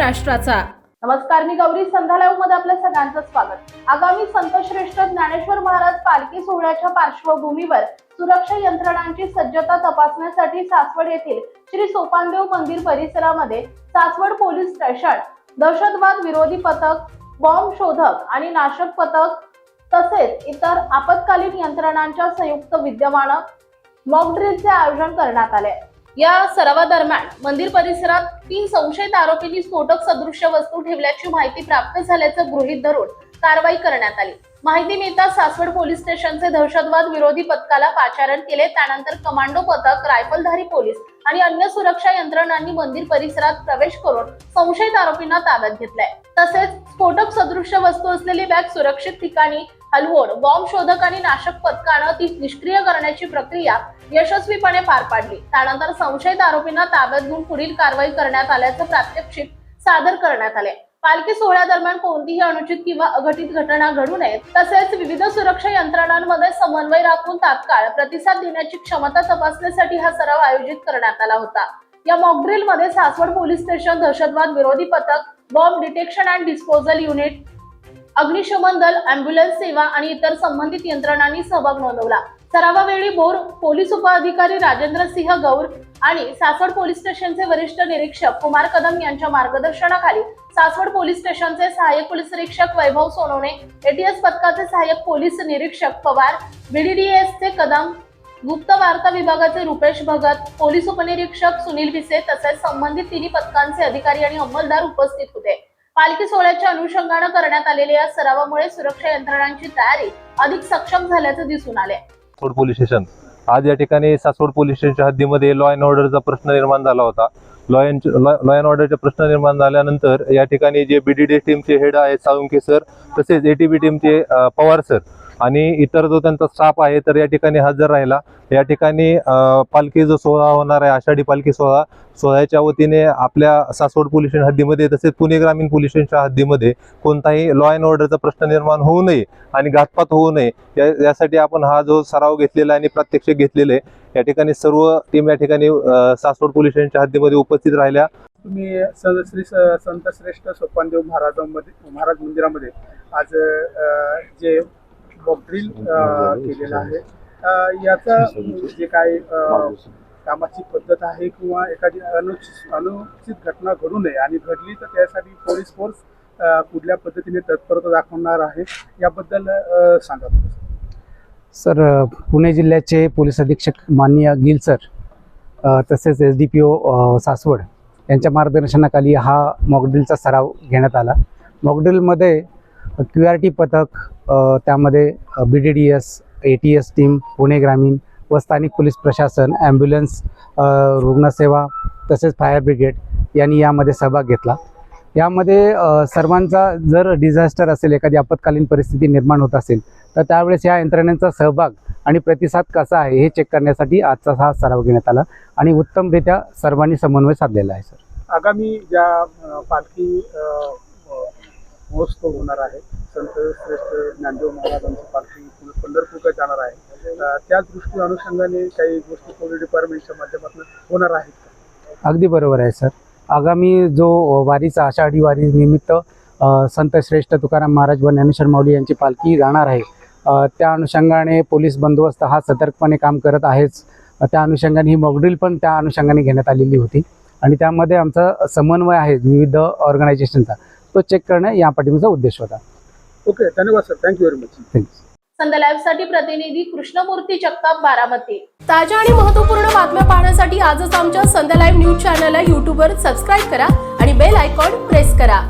महाराष्ट्राचा। नमस्कार, मी गौरी संध्या लाईव्ह मध्ये आपल्या सगळ्यांचं स्वागत। आगामी संतश्रेष्ठ ज्ञानेश्वर महाराज पालखी सोहळ्याच्या पार्श्वभूमीवर सुरक्षा यंत्रणांची सज्जता तपासण्यासाठी सासवड येथील श्री सोपानदेव मंदिर परिसरामध्ये सासवड पोलीस स्टेशन, दहशतवाद विरोधी पथक, बॉम्ब शोधक आणि नाशक पथक तसेच इतर आपत्कालीन यंत्रणांच्या संयुक्त विद्यमानं मॉक ड्रिलचे आयोजन करण्यात आले। या सरावादरम्यान मंदिर परिसरात 3 संशयित आरोपींनी स्फोटक सदृश्य वस्तू ठेवल्याची माहिती प्राप्त झाल्याचं गृहीत धरून कारवाई करण्यात आली। माहिती मिळताच सासवड पोलीस स्टेशनचे दहशतवाद विरोधी पथकाला पाचारण केले। त्यानंतर कमांडो पथक, रायफलधारी पोलीस आणि अन्य सुरक्षा यंत्रणांनी मंदिर परिसरात प्रवेश करून संशयित आरोपींना ताब्यात घेतलंय। तसेच स्फोटक सदृश्य वस्तू असलेली बॅग सुरक्षित ठिकाणी हलवून बॉम्ब शोधक आणि नाशक पथकानं ती निष्क्रिय करण्याची प्रक्रिया यशस्वीपणे पार पाडली। त्यानंतर संशयित आरोपींना ताब्यात घेऊन पुढील कारवाई करण्यात आल्याचं प्रात्यक्षिक सादर करण्यात आले। पालखी सोहळ्यादरम्यान कोणतीही अनुचित किंवा अघटित घटना घडू नये तसेच विविध सुरक्षा यंत्रणांमध्ये समन्वय राखून तात्काळ प्रतिसाद देण्याची क्षमता तपासण्यासाठी हा सराव आयोजित करण्यात आला होता। या मॉक ड्रिल मध्ये सासवड पोलीस स्टेशन, दहशतवाद विरोधी पथक, bomb detection and disposal unit, अग्निशमन दल, अँब्युलन्स सेवा आणि इतर संबंधित यंत्रणांनी सहभाग नोंदवला। सरावावेळी भोर पोलीस उपअधिकारी राजेंद्र सिंह गौर आणि सासवड पोलीस स्टेशनचे वरिष्ठ निरीक्षक कुमार कदम यांच्या मार्गदर्शनाखाली सासवड पोलीस स्टेशनचे सहाय्यक पोलीस निरीक्षक वैभव सोनवणे, एटीएस पथकाचे सहाय्यक पोलीस निरीक्षक पवार, बीडीडीएसचे कदम, गुप्त वार्ता विभागाचे रुपेश भगत, पोलीस उपनिरीक्षक सुनील भिसे तसेच संबंधित तिन्ही पथकांचे अधिकारी आणि अंमलदार उपस्थित होते। पालखी सोहळ्याच्या अनुषंगाने करण्यात आलेल्या या सरावामुळे सुरक्षा यंत्रणांची तयारी अधिक सक्षम झाल्याचे दिसून आले। सासवड पोलीस स्टेशन आज या ठिकाणी सासवड पोलीस स्टेशनच्या हद्दीमध्ये लॉ अँड ऑर्डरचा प्रश्न निर्माण झाला होता। लॉ अँड ऑर्डरचा प्रश्न निर्माण झाल्यानंतर या ठिकाणी जे बीडीडी टीमचे हेड आहेत साळुंके सर, तसेच एटीबी टीमचे पवार सर आणि इतर जो त्यांचा स्टाफ आहे तर या ठिकाणी हजर राहिला। या ठिकाणी पालखी जो सोहळा होणार आहे, आषाढी पालखी सोहळ्याच्या वतीने आपल्या सासवड पोलीस स्टेशन हद्दीमध्ये तसेच पुणे ग्रामीण पोलीस स्टेशनच्या हद्दीमध्ये कोणताही लॉ अँड ऑर्डरचा प्रश्न निर्माण होऊ नये आणि घातपात होऊ नये यासाठी आपण हा जो सराव घेतलेला आणि प्रात्यक्षिक घेतलेले या ठिकाणी सर्व टीम या ठिकाणी सासवड पोलीस स्टेशनच्या हद्दीमध्ये उपस्थित राहिल्या। तुम्ही श्री संत श्रेष्ठ सोपानदेव महाराज मंदिरामध्ये आज जे मॉक ड्रिल केलेलं आहे, याचा जे काही कामाची पद्धत आहे किंवा एखादी अनुचित घटना घडू नये आणि घडली तर त्यासाठी पोलीस फोर्स कुठल्या पद्धतीने तत्परता दाखवणार आहे याबद्दल सांगा सर। पुणे जिल्ह्याचे पोलीस अधीक्षक माननीय गिल सर तसेच SDPO सासवड यांच्या मार्गदर्शनाखाली हा मॉक ड्रिलचा सराव घेण्यात आला। मॉक ड्रिलमध्ये QRT पथक, त्यामध्ये BDDS, ATS टीम, पुणे ग्रामीण व स्थानिक पोलीस प्रशासन, ॲम्ब्युलन्स, रुग्णसेवा तसेच फायर ब्रिगेड यांनी यामध्ये सहभाग घेतला। यामध्ये सर्वांचा जर डिझास्टर असेल, एखादी आपत्कालीन परिस्थिती निर्माण होत असेल तर त्यावेळेस या यंत्रणेचा सहभाग आणि प्रतिसाद कसा आहे हे चेक करण्यासाठी आजचा हा सराव घेण्यात आला आणि उत्तमरित्या सर्वांनी समन्वय साधलेला आहे। सर, आगामी ज्या पालखी महोत्सव होणार आहे, संत श्रेष्ठ ज्ञानदेव महाराजांची पालखी पंढरपूरकडे जाणार आहे, त्याच दृष्टी अनुषंगाने काही गोष्टी पोलीस डिपार्टमेंटच्या माध्यमातून होणार आहेत का? अगदी बरोबर आहे सर। आगामी जो वारीचा आषाढी वारी निमित्त संत श्रेष्ठ तुकाराम महाराज व ज्ञानेश्वर माऊली यांची पालखी जाणार आहे, त्या अनुषंगाने पोलीस बंदोबस्त हा सतर्कपणे काम करत आहेच। त्या अनुषंगाने ही मॉक ड्रिल पण त्या अनुषंगाने घेण्यात आलेली होती आणि त्यामध्ये आमचा समन्वय आहे विविध ऑर्गनायझेशनचा, तो चेक करणं या पाठीमागचा उद्देश होता। ओके, धन्यवाद sir, thank you very much. Thanks. Sandhya live साठी प्रतिनिधी कृष्णमूर्ती जगताप, बारामती। ताज्या आणि महत्त्वपूर्ण बातम्या पाहण्यासाठी आजच आमच्या संध्या लाईव्ह न्यूज चॅनलला YouTube वर सबस्क्राईब करा आणि बेल आयकॉन प्रेस करा।